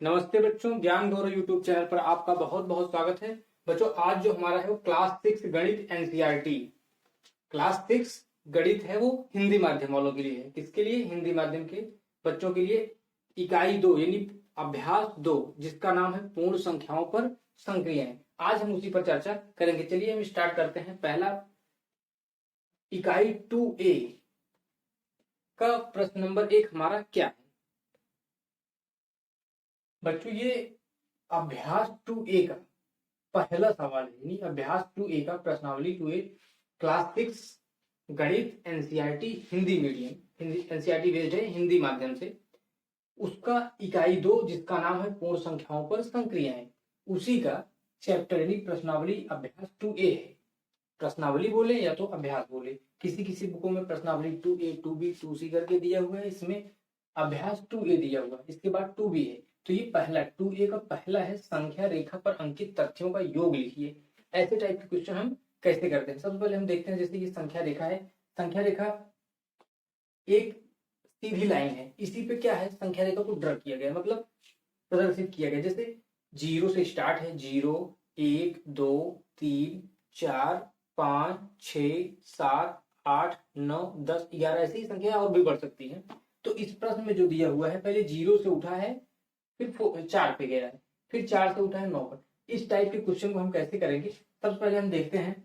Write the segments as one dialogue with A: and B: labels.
A: नमस्ते बच्चों, ज्ञान गौरव यूट्यूब चैनल पर आपका बहुत बहुत स्वागत है। बच्चों, आज जो हमारा है वो क्लास 6 गणित एनसीईआरटी क्लास 6 गणित है वो हिंदी माध्यम वालों के लिए है। किसके लिए? हिंदी माध्यम के बच्चों के लिए। इकाई 2 यानी अभ्यास 2, जिसका नाम है पूर्ण संख्याओं पर संक्रियाएं। आज हम उसी पर चर्चा करेंगे। चलिए हम स्टार्ट करते हैं। पहला इकाई 2A का प्रश्न नंबर 1 हमारा क्या है बच्चों? ये अभ्यास 2A का पहला सवाल है, यानी अभ्यास 2A का प्रश्नावली 2A क्लास 6 गणित NCERT Hindi medium, NCERT based है हिंदी माध्यम से। उसका इकाई 2 जिसका नाम है पूर्ण संख्याओं पर संक्रियाएं, उसी का चैप्टर यानी प्रश्नावली अभ्यास 2A है। प्रश्नावली बोले या तो अभ्यास बोले, किसी किसी बुकों में प्रश्नावली 2A 2B 2C करके दिया हुआ है, इसमें अभ्यास 2A दिया हुआ है, इसके बाद 2B है। तो ये पहला 2A का पहला है, संख्या रेखा पर अंकित तथ्यों का योग लिखिए। ऐसे टाइप के क्वेश्चन हम कैसे करते हैं? सबसे पहले हम देखते हैं, जैसे कि संख्या रेखा है। संख्या रेखा एक सीधी लाइन है, इसी पे क्या है, संख्या रेखा को ड्रा किया गया, मतलब प्रदर्शित किया गया। जैसे 0 से स्टार्ट है, 0 1 2 3 4 5 6 7 8 9 10 11, ऐसी ही संख्या और भी बढ़ सकती है। तो इस प्रश्न में जो दिया हुआ है, पहले 0 से उठा है, फिर 4 पे गया है, फिर 4 से उठा है 9 पर। इस टाइप के क्वेश्चन को हम कैसे करेंगे? सबसे पहले हम देखते हैं,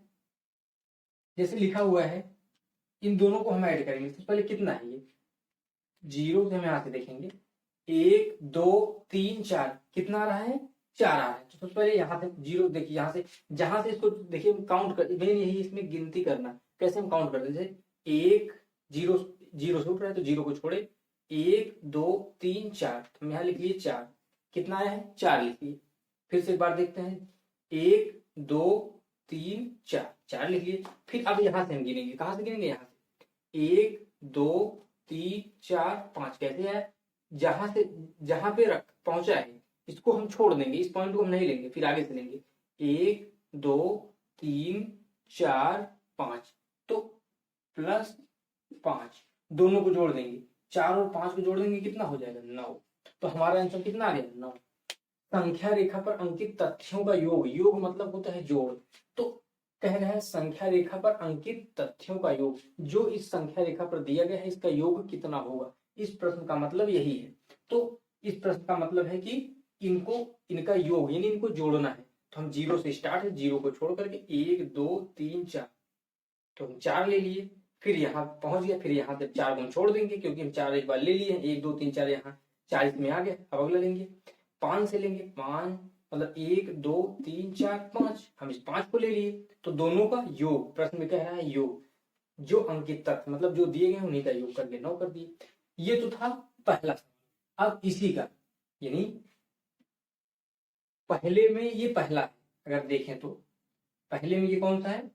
A: जैसे लिखा हुआ है, इन दोनों को हम ऐड करेंगे। सबसे पहले कितना है ये? 0 से हम यहाँ से देखेंगे, 1 2 3 4, कितना आ रहा है? 4 आ रहा है। तो सबसे पहले यहाँ से 0 देखिए, यहाँ से जहां से इसको देखिए काउंट कर, मेन यही इसमें गिनती करना। कैसे हम काउंट करते हैं? जैसे 1 0 0 से उठ रहा है तो 0 को छोड़े, 1 2 3 4, हम यहाँ लिख लिए 4, कितना आया है? 4 लिख लिए। फिर से एक बार देखते हैं, 1 2 3 4, 4 लिख लिए। फिर अब यहाँ से हम गिनेंगे, कहां से गिनेंगे? यहाँ से 1 2 3 4 5, कैसे है? जहां पे रख पहुंचा है इसको हम छोड़ देंगे, इस पॉइंट को हम नहीं लेंगे, फिर आगे से लेंगे 1 2 3 4 5, तो प्लस 5, दोनों को जोड़ देंगे, 4 और 5 को जोड़ देंगे, कितना हो जाएगा? 9। तो हमारा आंसर कितना आ गया? 9। संख्या रेखा पर अंकित तथ्यों का योग, योग मतलब होता है जोड़। तो कह रहे हैं संख्या रेखा पर अंकित तथ्यों का योग, जो इस संख्या रेखा पर दिया गया है, इसका योग कितना होगा? इस प्रश्न का मतलब यही है। तो इस प्रश्न का मतलब है कि इनका योग यानी इनको जोड़ना है। तो हम 0 से स्टार्ट है, 0 को छोड़ करके 1 2 3 4, तो हम 4 ले लिए, फिर यहाँ पहुंच गया, फिर यहाँ से 4 को हम छोड़ देंगे क्योंकि हम 4 एक बार ले लिए हैं, 1 2 3 4 यहाँ 40 में आ गया। अब अगला लेंगे, 5 से लेंगे, 5 मतलब 1 2 3 4 5, हम इस 5 को ले लिए। तो दोनों का योग, प्रश्न में कह रहा है योग, जो अंकित तथ्य मतलब जो दिए गए उन्हीं का योग करके 9 कर दिए। ये तो था पहला सवाल। अब इसी का यानी पहले में ये पहला है, अगर देखें तो पहले में ये कौन सा है?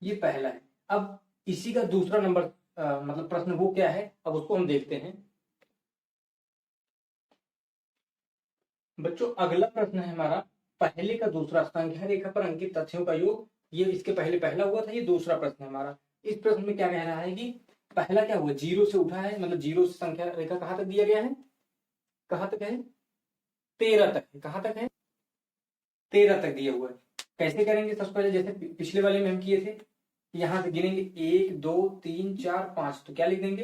A: ये पहला है। अब इसी का दूसरा नंबर मतलब प्रश्न वो क्या है, अब उसको हम देखते हैं। बच्चों, अगला प्रश्न है हमारा पहले का दूसरा, संख्या रेखा पर अंकित तथ्यों का योग। ये इसके पहले पहला हुआ था, ये दूसरा प्रश्न है हमारा। इस प्रश्न में क्या कह रहा है कि पहला क्या हुआ? 0 से उठा है, मतलब 0 से संख्या रेखा कहां तक दिया गया है? कहां तक है? 13 तक है। कहां तक है? 13 तक दिया हुआ है। कैसे करेंगे? सबसे पहले जैसे पिछले वाले में हम किए थे, यहां से गिनेंगे 1 2 3 4 5, तो क्या लिख देंगे?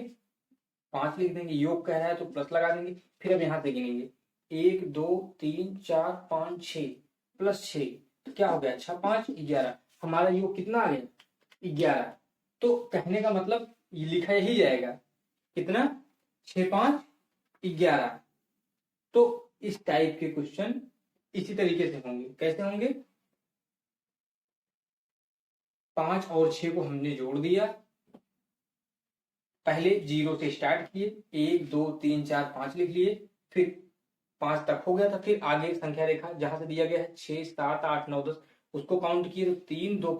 A: 5 लिख देंगे। योग कह रहा है तो प्लस लगा देंगे। फिर अब यहां से गिनेंगे 1 2 3 4 5 6 प्लस 6, तो क्या हो गया? 6 5 11, हमारा योग कितना आ गया? 11। तो कहने का मतलब ये लिखा ही जाएगा, कितना? 6 5 11। तो इस टाइप के क्वेश्चन इसी तरीके से होंगे। कैसे होंगे? 5 और 6 को हमने जोड़ दिया, पहले 0 से स्टार्ट किए, 1 2 3 4 5 लिख लिए, फिर 5 तक हो गया था, फिर आगे संख्या रेखा जहां से दिया गया है 6 7 8 9 10, उसको काउंट किए तो 3 2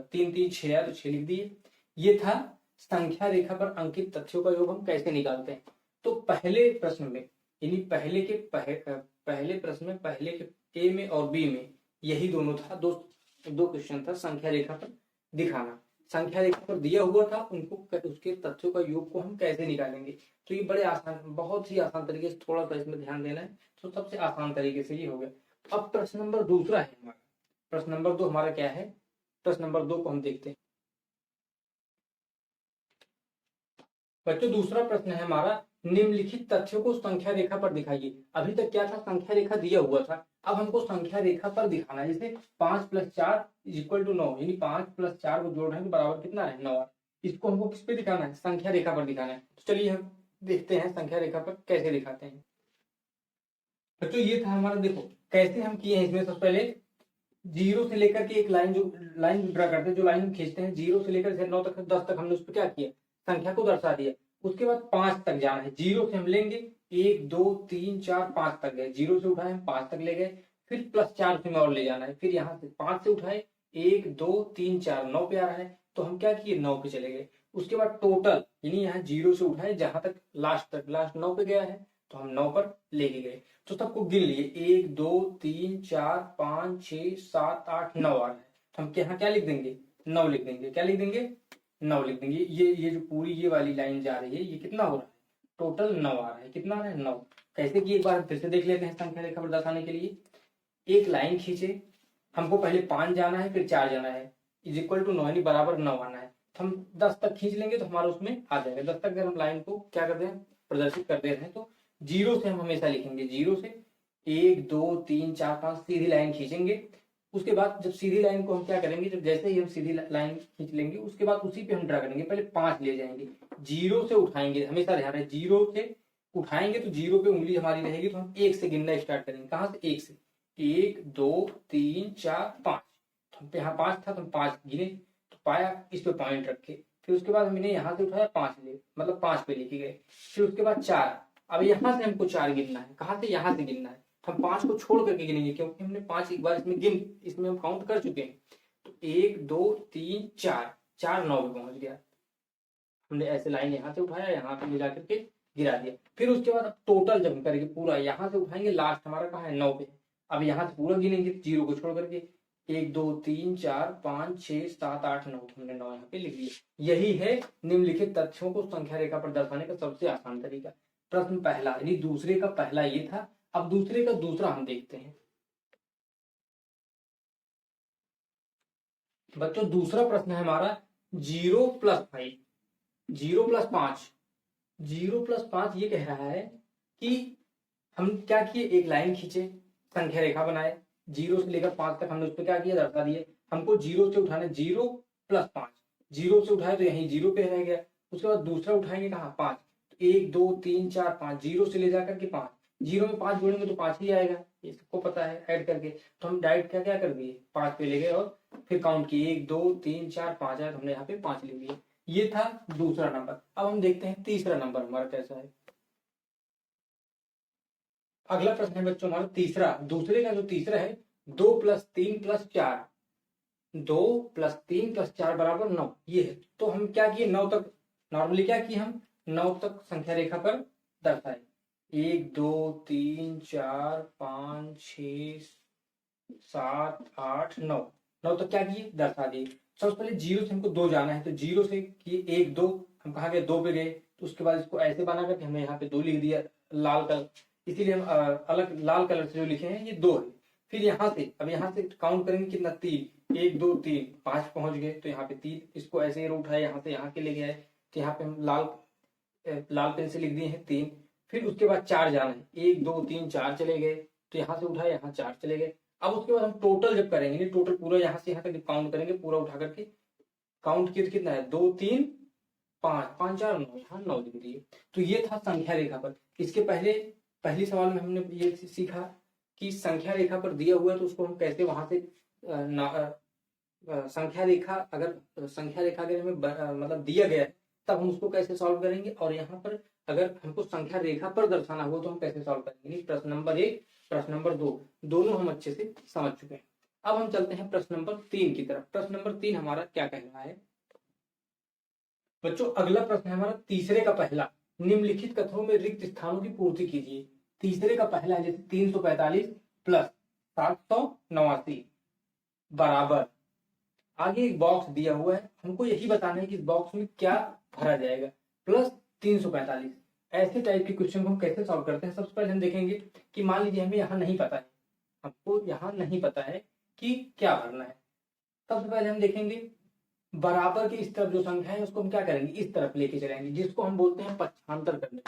A: 3 3 6 है, तो 6 लिख दिए। ये था संख्या रेखा पर अंकित तथ्यों का योग हम कैसे निकालते हैं। तो पहले प्रश्न में यानी पहले प्रश्न में, पहले के ए में और बी में यही दोनों था, दो क्वेश्चन था, संख्या रेखा पर दिखाना। संख्या रेखा पर दिया हुआ था उनको उसके तथ्यों का योग को हम कैसे निकालेंगे। तो ये बड़े आसान, बहुत ही आसान तरीके से, थोड़ा सा इसमें ध्यान देना है। तो सबसे आसान तरीके से ये हो गया। अब प्रश्न नंबर दूसरा है हमारा, प्रश्न नंबर 2 हमारा क्या है, प्रश्न नंबर 2 को हम देखते हैं बच्चों। दूसरा प्रश्न है हमारा, निम्नलिखित तथ्यों को संख्या रेखा पर दिखाइए। अभी तक क्या था, संख्या रेखा दिया हुआ था, अब हमको संख्या रेखा पर दिखाना है। जैसे 5 + 4 = 9, यानी 5 + 4 को जोड़ रहे हैं तो बराबर कितना है, 9। इसको हमको किस पे दिखाना है, संख्या रेखा पर दिखाना है। तो चलिए हम देखते हैं संख्या रेखा पर कैसे दिखाते हैं बच्चों। ये था हमारा, देखो कैसे हम किए हैं। इसमें सबसे पहले 0 से लेकर के एक लाइन ड्रा करते हैं, जो लाइन हम खींचते हैं 0 से लेकर 9 तक 10 तक हमने उस पर क्या किया, संख्या को दर्शा दिया। उसके बाद 5 तक जाना है, 0 से हम लेंगे 1 2 3 4 5 तक गए, 0 से उठाए हम 5 तक ले गए, फिर +4 उसमें और ले जाना है, फिर यहाँ से 5 से उठाए 1 2 3 4 9 पे आ रहा है, तो हम क्या किए 9 पे चले गए। उसके बाद टोटल, यानी यहाँ 0 से उठाए जहां तक लास्ट 9 पे गया है, तो हम 9 पर लेके गए। तो सबको गिन लिए, 1 2 3 4 5 6 7 8 9 आ रहा है, तो हम यहाँ क्या लिख देंगे, 9 लिख देंगे। क्या लिख देंगे, 9 लिख देंगे। ये जो पूरी ये वाली लाइन जा रही है, ये कितना हो रहा है, टोटल 9 आ रहा है। कितना आ रहा है, 9। कैसे कि एक बार फिर से देख लेते हैं संख्या रेखा पर दर्शाने के लिए। एक लाइन खींचे, हमको पहले 5 जाना है फिर 4 जाना है, = 9, यानी बराबर 9 आना है। तो हम 10 तक खींच लेंगे तो हमारा उसमें आ जाएगा। 10 तक अगर हम लाइन को क्या करते हैं, प्रदर्शित कर देते हैं, तो 0 से हम हमेशा लिखेंगे, 0 से 1 2 3 4 5 सीधी लाइन खींचेंगे। उसके बाद जब सीधी लाइन को हम क्या करेंगे, जब जैसे ही हम सीधी लाइन खींच लेंगे उसके बाद उसी पे हम ड्रा करेंगे। पहले 5 ले जाएंगे, 0 से उठाएंगे, हमेशा ध्यान रहे 0 से उठाएंगे तो 0 पे उंगली हमारी रहेगी, तो हम 1 से गिनना स्टार्ट करेंगे। कहां से, 1 से, 1 2 3 4 5। तो यहाँ 5 था तो हम 5 गिने, तो पाया, इस पे पॉइंट रखे। फिर उसके बाद हमने यहाँ से उठाया 5 ले, मतलब 5 पे लेके गए। फिर उसके बाद 4, अब यहाँ से हमको 4 गिनना है। कहाँ से, यहाँ से गिनना है। हम 5 को छोड़ करके गिनेंगे, क्योंकि हमने 5 एक बार इसमें हम काउंट कर चुके हैं। तो 1 2 3 4 4 9 पे पहुंच गया। हमने ऐसे लाइन यहाँ से उठाया, यहाँ पे मिला करके गिरा दिया। फिर उसके बाद अब टोटल जब हम करेंगे पूरा, यहाँ से उठाएंगे, लास्ट हमारा कहाँ है, 9 पे। अब यहाँ से पूरा गिनेंगे 0 को छोड़ करके, 1 2 3 4 5 6 7 8 9, हमने 9 यहाँ पे लिख दिया। यही है निम्नलिखित तथ्यों को संख्या रेखा पर दर्शाने का सबसे आसान तरीका। प्रश्न पहला, यानी दूसरे का पहला ये था। अब दूसरे का दूसरा हम देखते हैं बच्चों। दूसरा प्रश्न है हमारा 0 + 5, 0 + 5, 0 + 5 ये कह रहा है कि हम क्या किए, एक लाइन खींचे, संख्या रेखा बनाए, 0 से लेकर 5 तक हमने उस पर क्या किया, दर्शा दिए। हमको 0 से उठाना, 0 + 5, 0 से उठाए तो यही 0 पे रह गया। उसके बाद दूसरा उठाएंगे कहाँ, 5, 1 2 3 4 5, 0 से ले जाकर के 5, 0 में 5 जोड़ेंगे तो 5 ही आएगा, ये सबको पता है ऐड करके। तो हम डायरेक्ट क्या क्या कर दिए, 5 पे ले गए और फिर काउंट किए, 1 2 3 4 5 आया, तो हमने यहाँ पे 5 लिख दिए। ये था दूसरा नंबर। अब हम देखते हैं तीसरा नंबर हमारा कैसा है। अगला प्रश्न है बच्चों हमारा तीसरा, दूसरे का जो तीसरा है, 2 + 3 + 4, 2 + 3 + 4 = 9, ये है। तो हम क्या किए, 9 तक, नॉर्मली क्या किए हम, 9 तक संख्या रेखा पर दर्शाए। 1 2 3 4 5 6 7 8 9, 9 तक क्या किए, दर्शा दिए। सबसे पहले 0 से हमको 2 जाना है, तो 0 से किए 1 2, हम कहाँ गए, 2 पे गए। तो उसके बाद इसको ऐसे बना करके हमने यहाँ पे 2 लिख दिया लाल कलर, इसीलिए हम अलग लाल कलर से जो लिखे हैं ये 2 है। फिर यहाँ से, अब यहाँ से काउंट करेंगे कितना, 3, 1 2 3 5 पहुंच गए, तो यहाँ पे 3, इसको ऐसे ही उठाए, यहाँ से यहाँ के ले गए, तो यहाँ पे हम लाल पेन से लिख दिए हैं 3। फिर उसके बाद 4 जाना है, 1 2 3 4 चले गए, तो यहाँ से उठाए, यहाँ 4 चले गए। अब उसके बाद हम टोटल जब करेंगे, टोटल पूरा यहाँ से यहाँ तक काउंट करेंगे, पूरा उठा करके काउंट किया तो कितना है, 2 3 5 5 4 9, यहाँ 9 लिख दिए। तो ये था संख्या रेखा पर। इसके पहले सवाल में हमने ये सीखा कि संख्या रेखा पर दिया हुआ है तो उसको हम कैसे वहां से संख्या रेखा अगर हमें मतलब दिया गया है तब हम उसको कैसे सॉल्व करेंगे, और यहाँ पर अगर हमको संख्या रेखा पर दर्शाना हुआ तो हम कैसे सॉल्व करेंगे। प्रश्न नंबर 1, प्रश्न नंबर 2 दोनों हम अच्छे से समझ चुके हैं। अब हम चलते हैं प्रश्न नंबर 3 की तरफ। प्रश्न नंबर 3 हमारा क्या कह रहा है बच्चों। अगला प्रश्न है हमारा तीसरे का पहला, निम्नलिखित कथनों में रिक्त स्थानों की पूर्ति कीजिए। तीसरे का पहला है, जैसे 345 + 789 बराबर आगे एक बॉक्स दिया हुआ है, हमको यही बताना है कि इस बॉक्स में क्या भरा जाएगा, प्लस 345। ऐसे टाइप के क्वेश्चन को हम कैसे सॉल्व करते हैं। सबसे पहले हम देखेंगे कि मान लीजिए हमें यहाँ नहीं पता है, हमको यहाँ नहीं पता है कि क्या भरना है। सबसे पहले हम देखेंगे बराबर के इस तरफ जो संख्या है उसको हम क्या करेंगे, इस तरफ लेके चलेंगे, जिसको हम बोलते हैं पक्षांतर करने।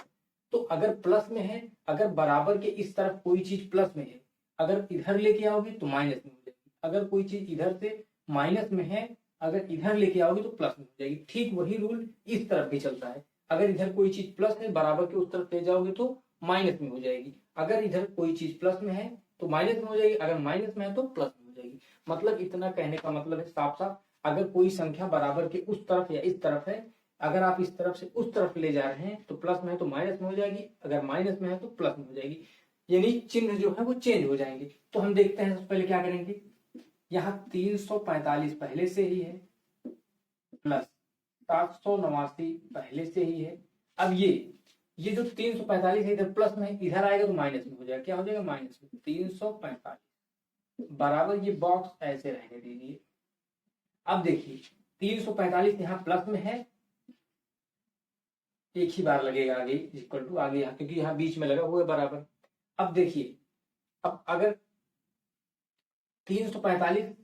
A: तो अगर प्लस में है, अगर बराबर के इस तरफ कोई चीज प्लस में है, अगर इधर लेके आओगे तो माइनस में हो जाएगी। अगर कोई चीज इधर से माइनस में है, अगर इधर लेके आओगे तो प्लस में हो जाएगी। ठीक वही रूल इस तरफ भी चलता है। अगर इधर कोई चीज प्लस है, बराबर के उस तरफ ले जाओगे तो माइनस में हो जाएगी। अगर इधर कोई चीज प्लस में है तो माइनस में हो जाएगी, अगर माइनस में है तो प्लस में हो जाएगी। मतलब इतना कहने का मतलब है साफ साफ, अगर कोई संख्या बराबर के उस तरफ या इस तरफ है, अगर आप इस तरफ से उस तरफ ले जा रहे हैं तो प्लस में है तो माइनस में हो जाएगी, अगर माइनस में है तो प्लस में हो जाएगी। यानी चिन्ह जो है वो चेंज हो जाएंगे। तो हम देखते हैं सबसे पहले क्या करेंगे, यहाँ 345 पहले से ही है, प्लस 789 पहले से ही है। अब ये जो 345 है इधर प्लस में, इधर आएगा तो माइनस में हो जाएगा। क्या हो जाएगा, माइनस में। 345 बराबर, ये बॉक्स ऐसे रहने दीजिए। अब देखिए 345 यहाँ प्लस में है, एक ही बार लगेगा आगे, इक्वल टू आगे यहाँ, क्योंकि यहाँ बीच में लगा हुआ है बराबर। अब देखिए, अब अगर 345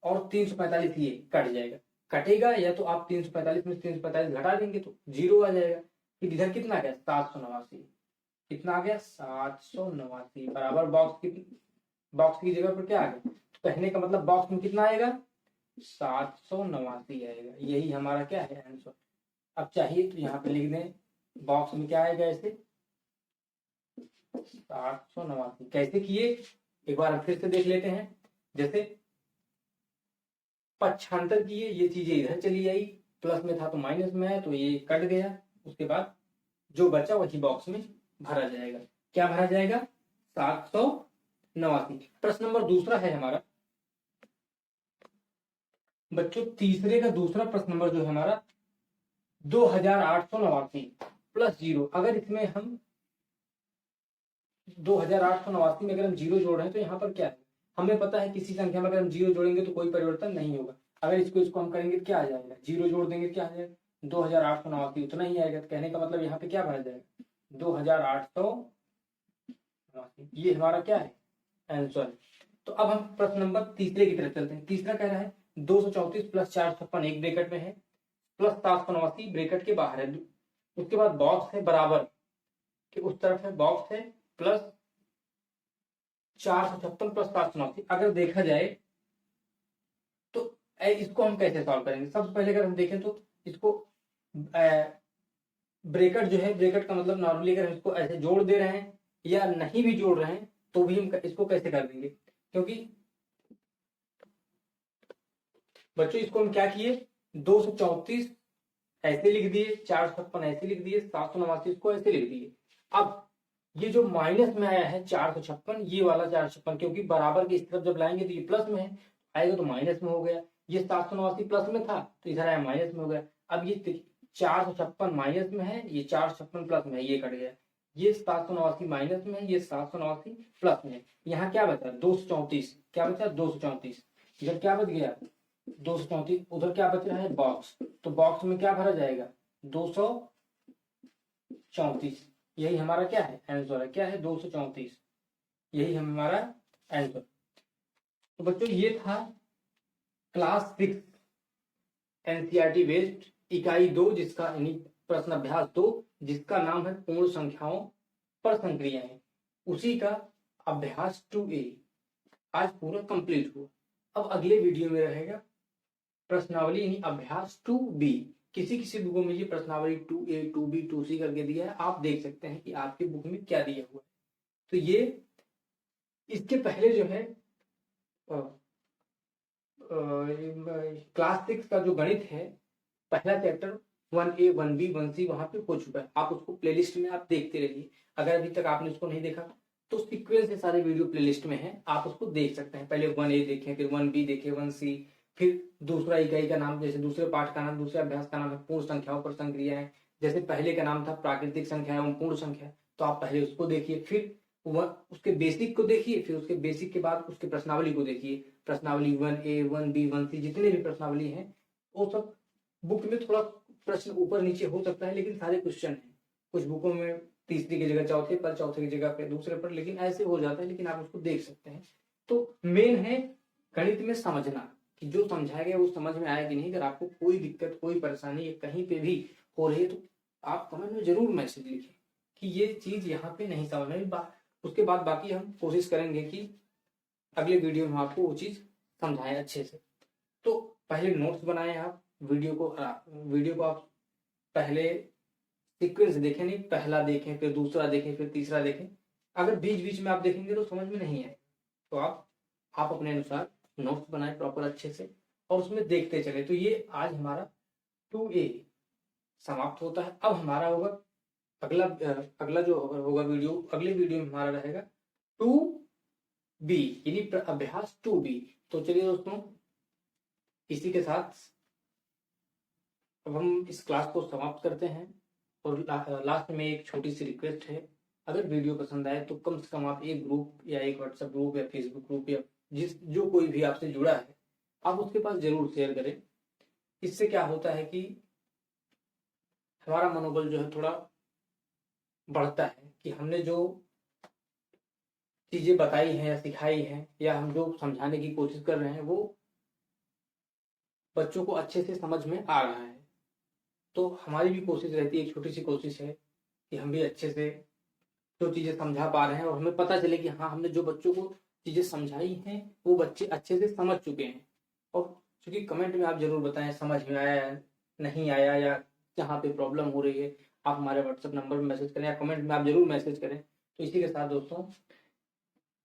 A: और 345 ये कट जाएगा, कटेगा या तो आप 345 में 345 घटा देंगे तो 0 आ जाएगा। फिर इधर कितना आ गया, 789। कितना आ गया, 789 बराबर बॉक्स की जगह पर क्या आ गया, तो कहने का मतलब बॉक्स में कितना आएगा, 789 आएगा। यही हमारा क्या है, आंसर। अब चाहिए तो यहाँ पे लिख दें, बॉक्स में क्या आएगा, ऐसे 789। कैसे किए एक बार फिर से देख लेते हैं। जैसे पक्षांतर किए, ये चीजें इधर चली आई, प्लस में था तो माइनस में है तो ये कट गया। उसके बाद जो बचा वही बॉक्स में भरा जाएगा। क्या भरा जाएगा, 789। प्रश्न नंबर दूसरा है हमारा बच्चों, तीसरे का दूसरा प्रश्न नंबर जो है हमारा 2889 प्लस 0। अगर इसमें हम 2889 में अगर हम 0 जोड़ रहे हैं तो यहाँ पर क्या है, हमें पता है किसी संख्या में अगर हम 0 जोड़ेंगे तो कोई परिवर्तन नहीं होगा। अगर इसको हम करेंगे क्या आ जाएगा, 0 जोड़ देंगे क्या आ जाएगा, 2889 उतना ही आएगा। तो कहने का मतलब यहाँ पे क्या भरा जाएगा, 2889। ये हमारा क्या है, आंसर। तो अब हम प्रश्न नंबर तीसरे की तरफ चलते हैं। तीसरा कह रहा है 234 प्लस 456 एक ब्रैकेट में है, प्लस 789 ब्रैकेट के बाहर है। उसके बाद बॉक्स है बराबर कि उस तरफ है, बॉक्स है प्लस 456 प्लस 789। अगर देखा जाए तो इसको हम कैसे सॉल्व करेंगे। सबसे पहले अगर हम देखें तो इसको ब्रैकेट जो है, ब्रैकेट का मतलब नॉर्मली अगर हम इसको ऐसे जोड़ दे रहे हैं या नहीं भी जोड़ रहे हैं तो भी हम इसको कैसे कर देंगे, क्योंकि बच्चों इसको हम क्या किए, 234 ऐसे लिख दिए, 456 ऐसे लिख दिए, 789 को ऐसे लिख दिए। अब ये जो माइनस में आया है 456, ये वाला 456, क्योंकि बराबर की इस तरफ जब लाएंगे तो ये प्लस में है, आएगा तो माइनस में हो गया। ये 789 प्लस में था तो इधर आया माइनस में हो गया। अब ये 456 माइनस में है, ये 456 प्लस में है, ये कट गया। ये 789 माइनस में है, ये 789 प्लस में है। यहाँ क्या बचा, 234। क्या बचा, 234। इधर क्या बच गया, 234। उधर क्या बच रहा है, बॉक्स। तो बॉक्स में क्या भरा जाएगा, 234। यही हमारा क्या है, आंसर है। क्या है, 234। यही हमारा आंसर। तो बच्चों ये था क्लास 6 एनसीईआरटी बेस्ड इकाई 2, जिसका यानी प्रश्न अभ्यास 2, जिसका नाम है पूर्ण संख्याओं पर संक्रियाएं। उसी का अभ्यास 2A आज पूरा कंप्लीट हुआ। अब अगले वीडियो में रहेगा प्रश्नावली यानी अभ्यास 2B। किसी किसी बुकों में ये प्रश्नावली 2A 2B 2C करके दिया है, आप देख सकते हैं कि आपके बुक में क्या दिया हुआ है। तो ये इसके पहले जो है क्लास 6 का जो गणित है, पहला चैप्टर 1A 1B 1C वहां पे हो चुका है। आप उसको प्लेलिस्ट में आप देखते रहिए। अगर अभी तक आपने उसको नहीं देखा तो सीक्वेंस से सारे वीडियो प्लेलिस्ट में है, आप उसको देख सकते हैं। पहले 1A देखें, फिर 1B देखें, 1C, फिर दूसरा इकाई का नाम, जैसे दूसरे पाठ का नाम, दूसरे अभ्यास का नाम है पूर्ण संख्याओं पर संक्रियाएं। जैसे पहले का नाम था प्राकृतिक संख्या एवं पूर्ण संख्या, तो आप पहले उसको देखिए, फिर उसके बेसिक को देखिए, फिर उसके बेसिक के बाद उसके प्रश्नावली को देखिए। प्रश्नावली 1A 1B 1C जितने भी प्रश्नावली हैं वो सब बुक में थोड़ा प्रश्न ऊपर नीचे हो सकता है, लेकिन सारे क्वेश्चन हैं। कुछ बुकों में तीसरी की जगह चौथे पर, चौथे की जगह पे दूसरे पर, लेकिन ऐसे हो जाता है, लेकिन आप उसको देख सकते हैं। तो मेन है गणित में समझना कि जो समझाया गया वो समझ में आया कि नहीं। अगर आपको कोई दिक्कत, कोई परेशानी या कहीं पे भी हो रही है तो आप कमेंट में जरूर मैसेज लिखें कि ये चीज यहाँ पे नहीं समझ में। उसके बाद बाकी हम कोशिश करेंगे कि अगले वीडियो में आपको वो चीज समझाएं अच्छे से। तो पहले नोट्स बनाएं आप, वीडियो को आप पहले सीक्वेंस देखें, नहीं पहला देखें फिर दूसरा देखें फिर तीसरा देखें। अगर बीच बीच में आप देखेंगे तो समझ में नहीं आए, तो आप अपने अनुसार नोट्स बनाएं प्रॉपर अच्छे से और उसमें देखते चले। तो ये आज हमारा 2A समाप्त होता है। अब हमारा होगा अगला जो होगा वीडियो, अगले वीडियो में हमारा रहेगा 2B यानी अभ्यास 2B। तो चलिए दोस्तों, इसी के साथ अब हम इस क्लास को समाप्त करते हैं। और लास्ट में एक छोटी सी रिक्वेस्ट है, अगर वीडियो पसंद आए तो कम से कम आप एक ग्रुप या एक व्हाट्सएप ग्रुप या फेसबुक ग्रुप या जो कोई भी आपसे जुड़ा है आप उसके पास जरूर शेयर करें। इससे क्या होता है कि हमारा मनोबल जो है थोड़ा बढ़ता है कि हमने जो चीजें बताई हैं या सिखाई हैं या हम जो समझाने की कोशिश कर रहे हैं वो बच्चों को अच्छे से समझ में आ रहा है। तो हमारी भी कोशिश रहती है, एक छोटी सी कोशिश है कि हम भी अच्छे से जो चीजें समझा पा रहे हैं और हमें पता चले कि हाँ हमने जो बच्चों को चीजें समझाई हैं वो बच्चे अच्छे से समझ चुके हैं। और क्योंकि कमेंट में आप जरूर बताएं समझ में आया है नहीं आया, या जहाँ पे प्रॉब्लम हो रही है आप हमारे व्हाट्सएप नंबर पर मैसेज करें या कमेंट में आप जरूर मैसेज करें। तो इसी के साथ दोस्तों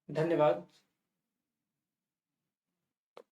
A: धन्यवाद।